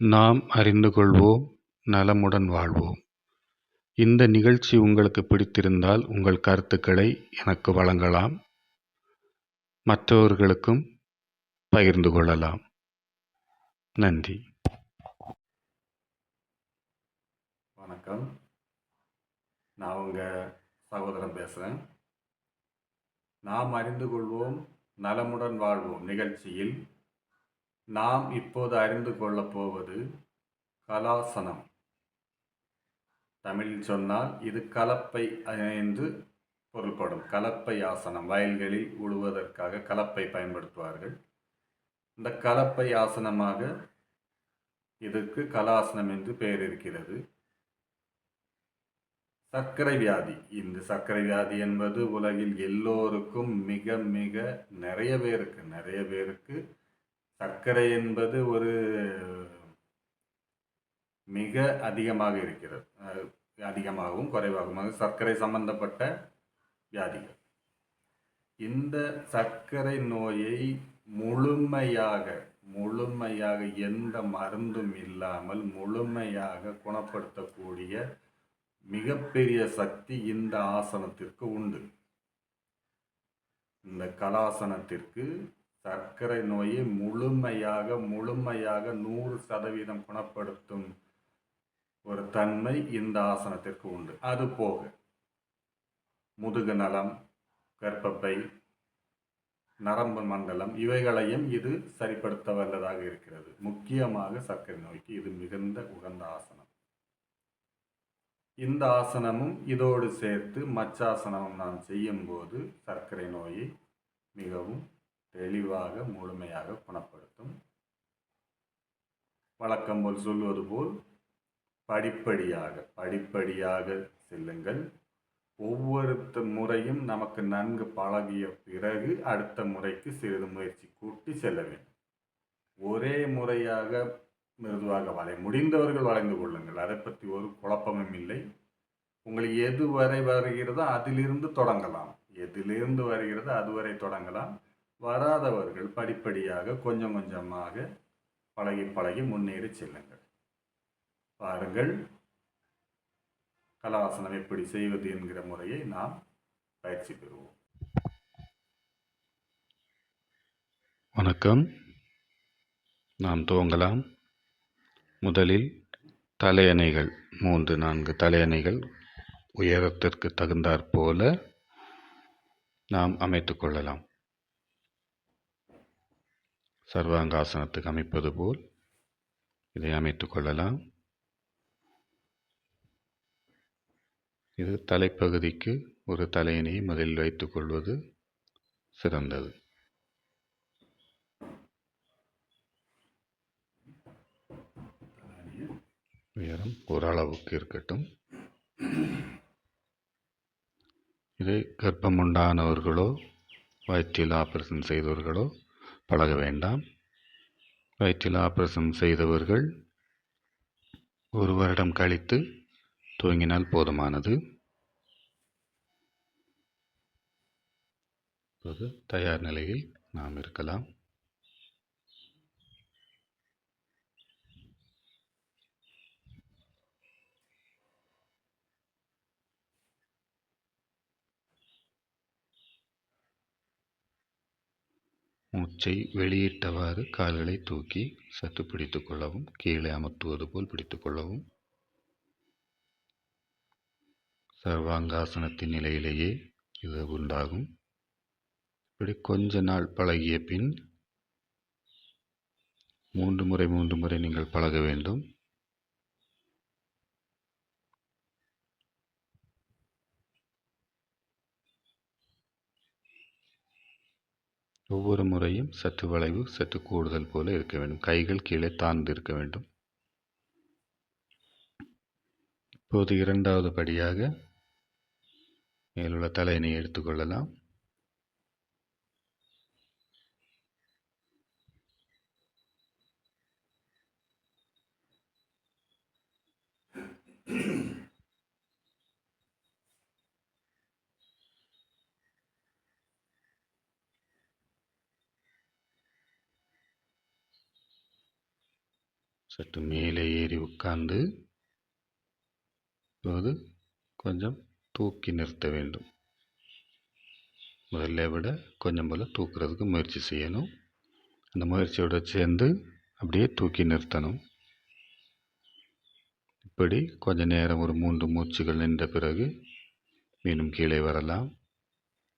நாம் அறிந்து கொள்வோம், நலமுடன் வாழ்வோம். இந்த நிகழ்ச்சி உங்களுக்கு பிடித்திருந்தால் உங்கள் கருத்துக்களை எனக்கு வழங்கலாம். மற்றவர்களுக்கும் பகிர்ந்து கொள்ளலாம். நன்றி. வணக்கம். நான் உங்கள் சகோதரன் பேசுகிறேன். நாம் அறிந்து கொள்வோம், நலமுடன் வாழ்வோம் நிகழ்ச்சியில் நாம் இப்போது அறிந்து கொள்ளப் போவது கலாசனம். தமிழில் சொன்னால் இது கலப்பை என்று பொருள்படும். கலப்பை ஆசனம். வயல்களில் உழுவதற்காக கலப்பை பயன்படுத்துவார்கள். இந்த கலப்பை ஆசனமாக இதற்கு கலாசனம் என்று பெயர் இருக்கிறது. சர்க்கரை வியாதி. இந்த சர்க்கரை வியாதி என்பது உலகில் எல்லோருக்கும் மிக மிக நிறைய பேருக்கு சர்க்கரை என்பது ஒரு மிக அதிகமாக இருக்கிறது. அதிகமாகவும் குறைவாகவும் சர்க்கரை சம்பந்தப்பட்ட வியாதிகள். இந்த சர்க்கரை நோயை முழுமையாக எந்த மருந்தும் இல்லாமல் முழுமையாக குணப்படுத்தக்கூடிய மிகப்பெரிய சக்தி இந்த ஆசனத்திற்கு உண்டு. இந்த கலாசனத்திற்கு சர்க்கரை நோயை முழுமையாக 100% குணப்படுத்தும் ஒரு தன்மை இந்த ஆசனத்திற்கு உண்டு. அது போக முதுகு நலம், கர்ப்பப்பை, நரம்பு மண்டலம் இவைகளையும் இது சரிப்படுத்த வல்லதாக இருக்கிறது. முக்கியமாக சர்க்கரை நோய்க்கு இது மிகுந்த உகந்த ஆசனம். இந்த ஆசனமும் இதோடு சேர்த்து மச்சாசனமும் நாம் செய்யும்போது சர்க்கரை நோயை மிகவும் தெளிவாக முழுமையாக குணப்படுத்தும். வழக்கம் போல் சொல்வது போல் படிப்படியாக செல்லுங்கள். ஒவ்வொரு முறையும் நமக்கு நன்கு பழகிய பிறகு அடுத்த முறைக்கு சிறிது முயற்சி கூட்டி செல்ல வேண்டும். ஒரே முறையாக மிருதுவாக முடிந்தவர்கள் வளைந்து கொள்ளுங்கள். அதை பற்றி ஒரு குழப்பமும் இல்லை. உங்களுக்கு எது வரை வருகிறதோ அதிலிருந்து தொடங்கலாம். அதுவரை தொடங்கலாம். வராதவர்கள் படிப்படியாக கொஞ்சம் கொஞ்சமாக பழகி முன்னேறி செல்லுங்கள். பாருங்கள், கலாசனம் எப்படி செய்வது என்கிற முறையை நாம் பயிற்சி பெறுவோம். வணக்கம். நாம் துவங்கலாம். முதலில் தலையணைகள் 3-4 தலையணைகள் உயரத்திற்கு தகுந்தாற் போல நாம் அமைத்து கொள்ளலாம். சர்வாங்காசனத்துக்கு அமைப்பது போல் இதை அமைத்து கொள்ளலாம். இது தலைப்பகுதிக்கு ஒரு தலையணையை முதலில் வைத்துக் கொள்வது சிறந்தது. உயரம் ஓரளவுக்கு இருக்கட்டும். இது கர்ப்பம் உண்டானவர்களோ வயிற்றில் ஆபரேஷன் செய்தவர்களோ பழக வேண்டாம். வயிற்றில் ஆபரேஷன் செய்தவர்கள் 1 வருடம் கழித்து துவங்கினால் போதுமானது. இப்போது தயார் நிலையில் நாம் இருக்கலாம். மூச்சை வெளியிட்டவாறு கால்களை தூக்கி சற்று பிடித்துக் கொள்ளவும். கீழே அமர்த்துவது போல் பிடித்துக் கொள்ளவும். சர்வாங்காசனத்தின் நிலையிலேயே இது உண்டாகும். இப்படி கொஞ்ச நாள் பழகிய பின் 3 முறை நீங்கள் பழக வேண்டும். ஒவ்வொரு முறையும் சற்று வளைவு, சற்று கூடுதல் போல இருக்க வேண்டும். கைகள் கீழே தாழ்ந்து இருக்க வேண்டும். இப்போது 2வது படியாக மேலுள்ள தலையணை எடுத்துக்கொள்ளலாம். சற்று மேலே ஏறி உட்கார்ந்து இப்போது கொஞ்சம் தூக்கி நிறுத்த வேண்டும். முதல்ல விட கொஞ்சம் போல் தூக்குறதுக்கு முயற்சி செய்யணும். அந்த முயற்சியோடு சேர்ந்து அப்படியே தூக்கி நிறுத்தணும். இப்படி கொஞ்ச நேரம் ஒரு 3 மூச்சுகள் நின்ற பிறகு மீண்டும் கீழே வரலாம்.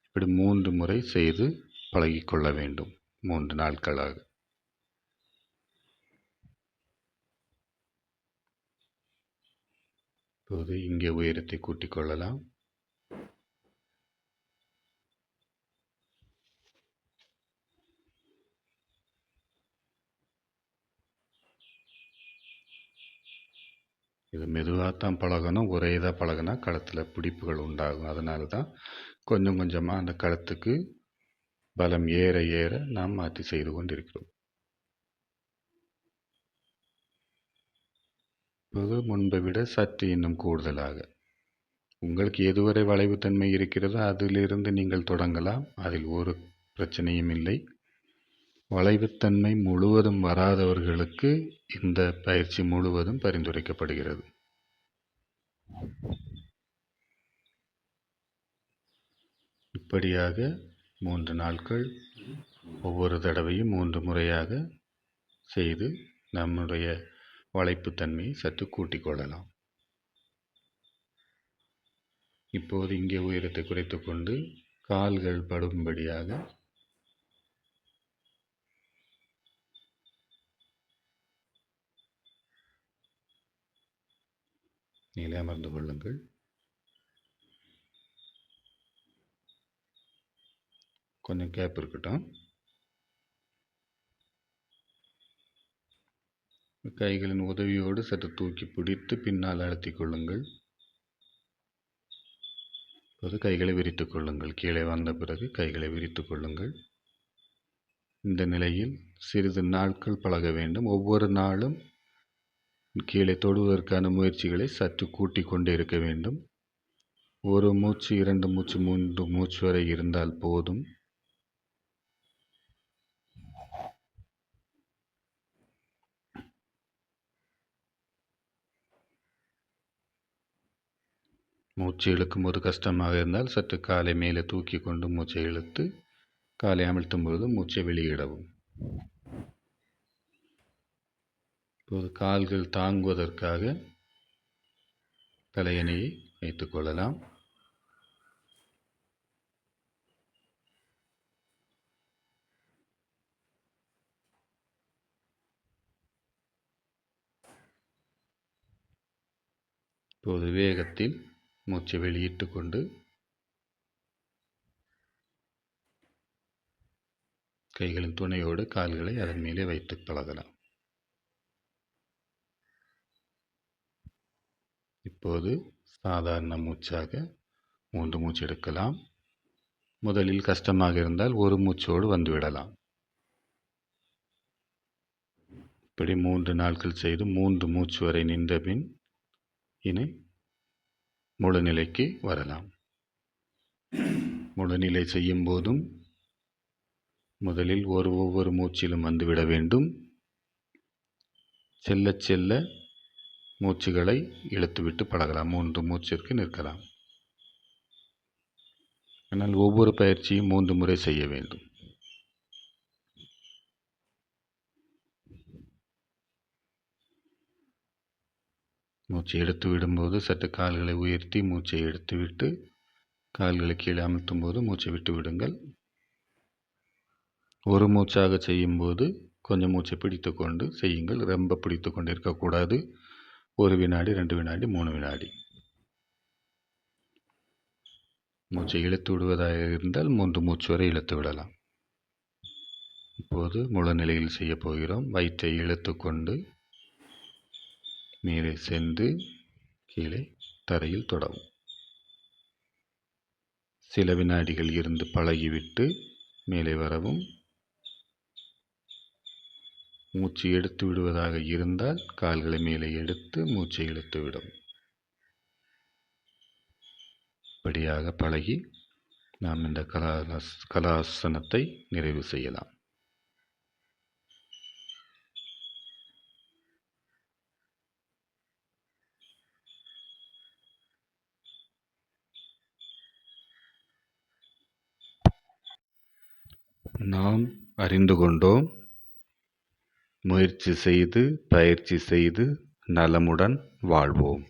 இப்படி 3 முறை செய்து பழகிக்கொள்ள வேண்டும் 3 நாட்களாக. இப்போது இங்கே உயரத்தை கூட்டிக் கொள்ளலாம். இது மெதுவாகத்தான் பழகணும். ஒரே இதாக பழகினா கழுத்தில் பிடிப்புகள் உண்டாகும். அதனால தான் கொஞ்சம் கொஞ்சமாக அந்த கழுத்துக்கு பலம் ஏற ஏற நாம் மாற்றி செய்து கொண்டிருக்கிறோம். இப்போது முன்பை விட சற்று இன்னும் கூடுதலாக உங்களுக்கு எதுவரை வளைவுத்தன்மை இருக்கிறதோ அதிலிருந்து நீங்கள் தொடங்கலாம். அதில் ஒரு பிரச்சனையும் இல்லை. வளைவுத்தன்மை முழுவதும் வராதவர்களுக்கு இந்த பயிற்சி முழுவதும் பரிந்துரைக்கப்படுகிறது. இப்படியாக 3 நாட்கள் ஒவ்வொரு தடவையும் 3 முறையாக செய்து நம்முடைய வளைப்புத்தன்மையை சற்று கூட்டிக் கொள்ளலாம். இப்போது இங்கே உயரத்தை குறைத்து கொண்டு கால்கள் படும்படியாக நீங்களே அமர்ந்து கொள்ளுங்கள். கொஞ்சம் கேப் இருக்கட்டும். கைகளின் உதவியோடு சற்று தூக்கி பிடித்து பின்னால் அழுத்திக் கொள்ளுங்கள். இப்போது கைகளை விரித்துக் கொள்ளுங்கள். கீழே வந்த பிறகு கைகளை விரித்துக் கொள்ளுங்கள். இந்த நிலையில் சிறிது நாட்கள் பழக வேண்டும். ஒவ்வொரு நாளும் கீழே தொடுவதற்கான முயற்சிகளை சற்று கூட்டிக் கொண்டே இருக்க வேண்டும். ஒரு மூச்சு, 2 மூச்சு, 3 மூச்சு வரை இருந்தால் போதும். மூச்சு இழுக்கும்போது கஷ்டமாக இருந்தால் சற்று காலை மேலே தூக்கி கொண்டு மூச்சை இழுத்து காலை அமிழ்த்தும் பொழுது மூச்சை வெளியிடவும். இப்போது கால்கள் தாங்குவதற்காக தலையணையை வைத்துக் கொள்ளலாம். இப்போது வேகத்தில் மூச்சை வெளியிட்டு கொண்டு கைகளின் துணையோடு கால்களை அதன் மேலே வைத்து பழகலாம். இப்போது சாதாரண மூச்சாக 3 மூச்சு எடுக்கலாம். முதலில் கஷ்டமாக இருந்தால் ஒரு மூச்சோடு வந்துவிடலாம். இப்படி 3 நாட்கள் செய்து 3 மூச்சு வரை நின்ற பின் இனி முழுநிலைக்கு வரலாம். முழுநிலை செய்யும் போதும் முதலில் ஒவ்வொரு மூச்சிலும் வந்துவிட வேண்டும். செல்ல செல்ல மூச்சுகளை இழுத்துவிட்டு பழகலாம். 3 மூச்சிற்கு நிற்கலாம். ஆனால் ஒவ்வொரு பயிற்சியும் 3 முறை செய்ய வேண்டும். மூச்சை எடுத்து விடும்போது சற்று கால்களை உயர்த்தி மூச்சை எடுத்துவிட்டு கால்களை கீழே அமர்த்தும் போது மூச்சை விட்டு விடுங்கள். ஒரு மூச்சாக செய்யும்போது கொஞ்சம் மூச்சை பிடித்து கொண்டு செய்யுங்கள். ரொம்ப பிடித்து கொண்டு இருக்கக்கூடாது. 1 வினாடி, 2 வினாடி, 3 வினாடி. மூச்சை இழுத்து விடுவதாக இருந்தால் 3 மூச்சு வரை இழுத்து விடலாம். இப்போது முழு நிலையில் செய்ய போகிறோம். வயிற்றை இழுத்து கொண்டு மேலே சென்று கீழே தரையில் தொடவும். சில வினாடிகள் இருந்து பழகிவிட்டு மேலே வரவும். மூச்சு எடுத்து விடுவதாக இருந்தால் கால்களை மேலே எடுத்து மூச்சை இழுத்து விடவும். இப்படியாக பழகி நாம் இந்த கலாசனத்தை நிறைவு செய்யலாம். நாம் அறிந்து கொண்டோம். முயற்சி செய்து பயிற்சி செய்து நலமுடன் வாழ்வோம்.